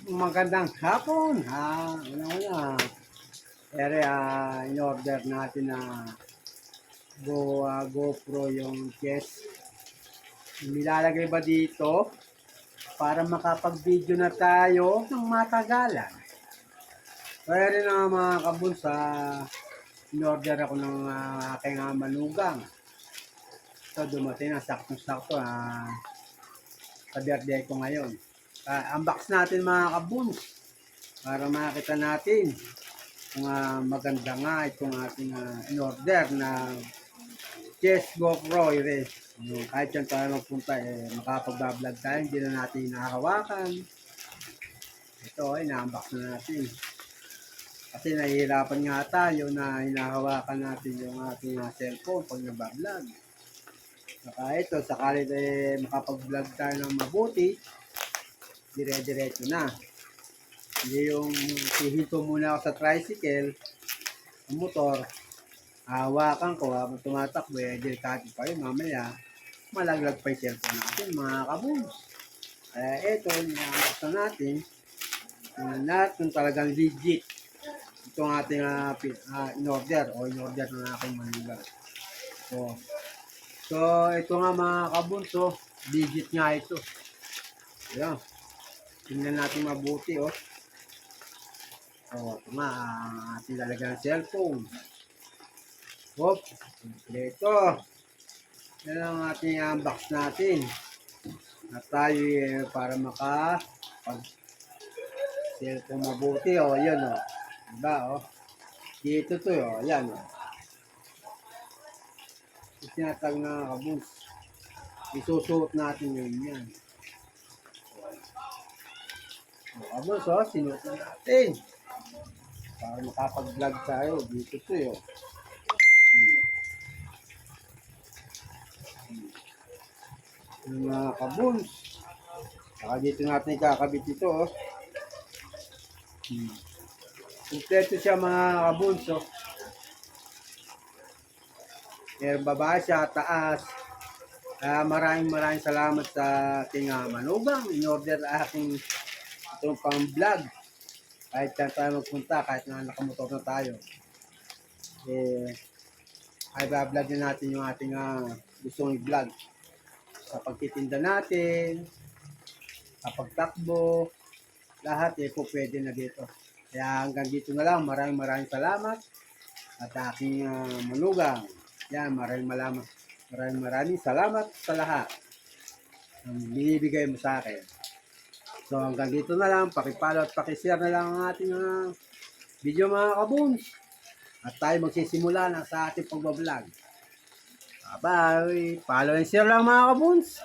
Magandang hapon. Una-una, in-order natin na GoPro yung chest. Nilalagay ba dito para makapag-video na tayo ng matagalan? Kaya rin na mga kabunsa, in-order ako ng aking manugang. So dumating na sakto-sakto sa birthday ko ngayon. Unbox natin mga kabuns para makita natin kung maganda nga itong ating in-order na chest GoPro. Kahit yan tayo magpunta, makapag-vlog tayo, hindi na natin nakahawakan. Ito, ina-unbox na natin. Kasi nahihirapan nga tayo na hinahawakan natin yung ating cellphone pag nag-vlog. Saka ito, sakali makapag-vlog tayo ng mabuti, dire-diretso na. Hindi yung hihinto muna ako sa tricycle, ang motor, hawakan ko habang tumatakbo, delikado pa yun. Mamaya, malaglag pa yung cellphone natin, mga kabooms. Kaya ito, nilangkas na natin, lahat kung talagang legit itong ating in-order o in-order na aking Manila. So, ito nga mga kabooms, legit nga ito. Ayan. Tingnan natin mabuti, ito nga, ating lalagyan ng cellphone. Ito. Yan ang ating unbox natin. At tayo para cellphone mabuti, yan, diba, dito to, yan, tinatag na kabus. Isusuot natin yun yan. Kabus, sinuot na natin. Para makapag-vlog tayo. Dito to, yung mga kabus. Saka dito natin kakabit ito, Kompleto siya mga kabus, Meron baba siya, taas. Maraming salamat sa ating manugang. In-order aking itong pang-vlog. Kahit saan tayo magpunta, kahit na nakamotor na tayo. Ay ba-vlog na natin yung ating gustong i-vlog. Sa pagtitinda natin, sa pagtakbo, lahat po pwede na dito. Kaya hanggang dito na lang. Maraming salamat. At aking manugang. Yan, maraming salamat sa lahat ang binibigay mo sa akin. So hanggang dito na lang, pakipollow at pakishare na lang ang ating video mga kaboons. At tayo magsisimula na sa ating pagbablog. Bye-bye! Follow and share lang mga kaboons.